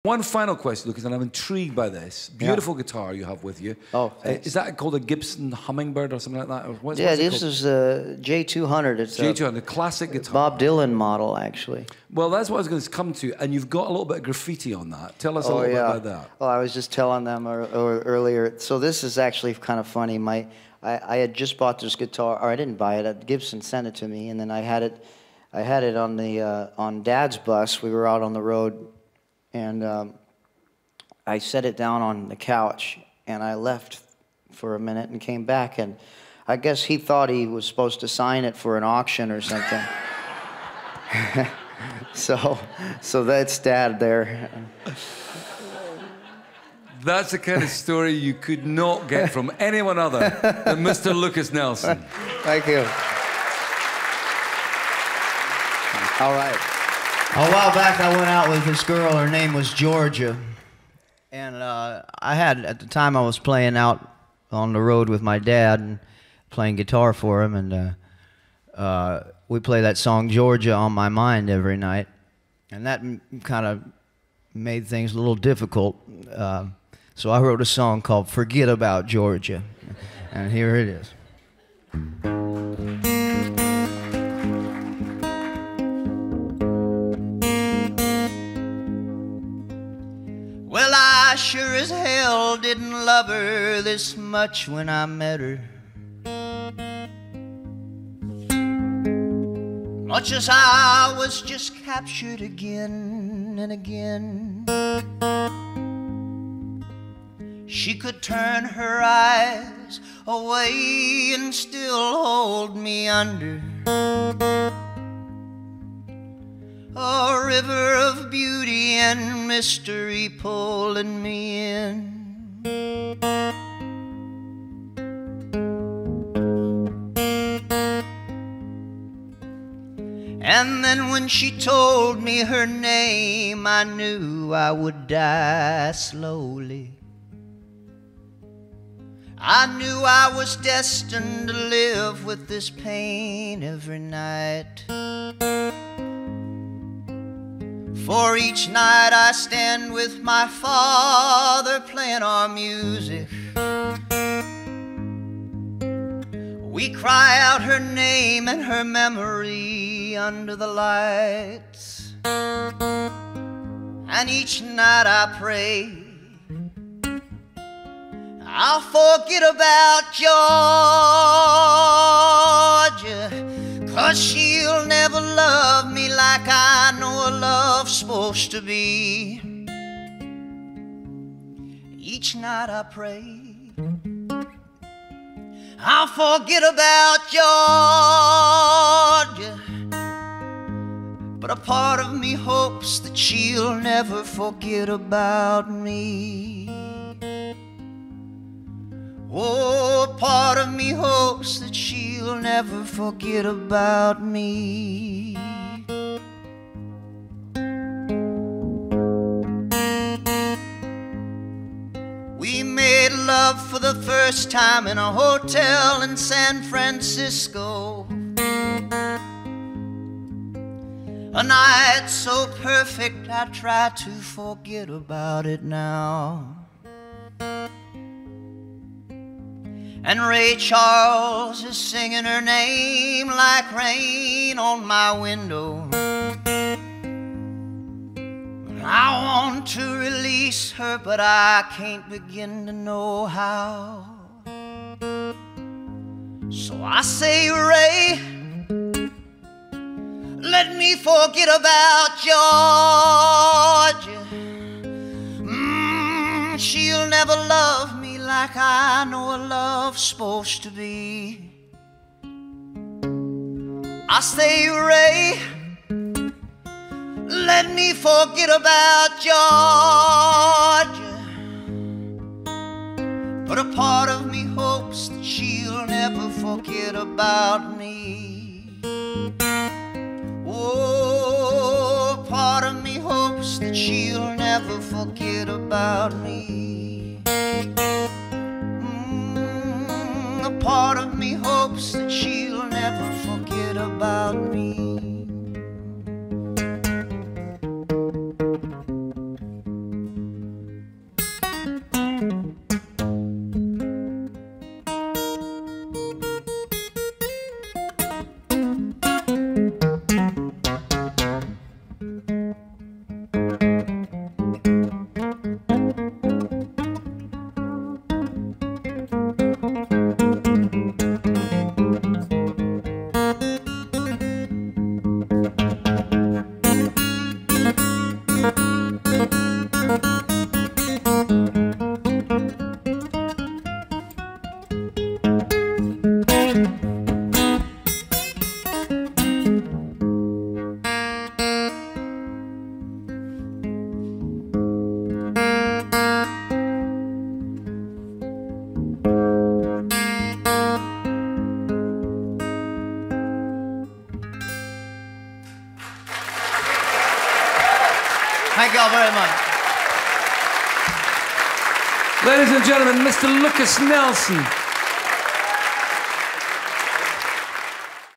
One final question, Lucas, and I'm intrigued by this. Beautiful guitar you have with you. Oh, thanks. Is that called a Gibson Hummingbird or something like that? Or what's this is a J200. It's J200, the classic guitar. Bob Dylan model, actually. Well, that's what I was going to come to, and you've got a little bit of graffiti on that. Tell us a little bit about that. Well, I was just telling them earlier. So this is actually kind of funny. I had just bought this guitar, or I didn't buy it. Gibson sent it to me, and then I had it on the on Dad's bus. We were out on the road, and I set it down on the couch, and I left for a minute and came back, and I guess he thought he was supposed to sign it for an auction or something. so that's Dad there. That's the kind of story you could not get from anyone other than Mr. Lukas Nelson. Thank you. All right. A while back, I went out with this girl. Her name was Georgia. And at the time, I was playing out on the road with my dad and playing guitar for him. And we play that song, Georgia, on my mind every night. And that kind of made things a little difficult. So I wrote a song called Forget About Georgia. And here it is. Well, I sure as hell didn't love her this much when I met her. Much as I was just captured again and again. She could turn her eyes away and still hold me under. A river of beauty and mystery pulling me in. And then when she told me her name, I knew I would die slowly. I knew I was destined to live with this pain every night. For each night I stand with my father playing our music. We cry out her name and her memory under the lights. And each night I pray I'll forget about Georgia, 'cause she'll never love me like I know a love's supposed to be. Each night I pray I'll forget about Georgia, but a part of me hopes that she'll never forget about me. Oh, part of me hopes that she'll never forget about me. We made love for the first time in a hotel in San Francisco. A night so perfect I try to forget about it now. And Ray Charles is singing her name like rain on my window. I want to release her, but I can't begin to know how. So I say, Ray, let me forget about Georgia. She'll never love me like I know a love's supposed to be. I say, Ray, let me forget about Georgia, but a part of me hopes that she'll never forget about me. Oh, part of me hopes that she'll never forget about me. A part of me hopes that she'll never forget about me. Thank y'all very much. Ladies and gentlemen, Mr. Lukas Nelson.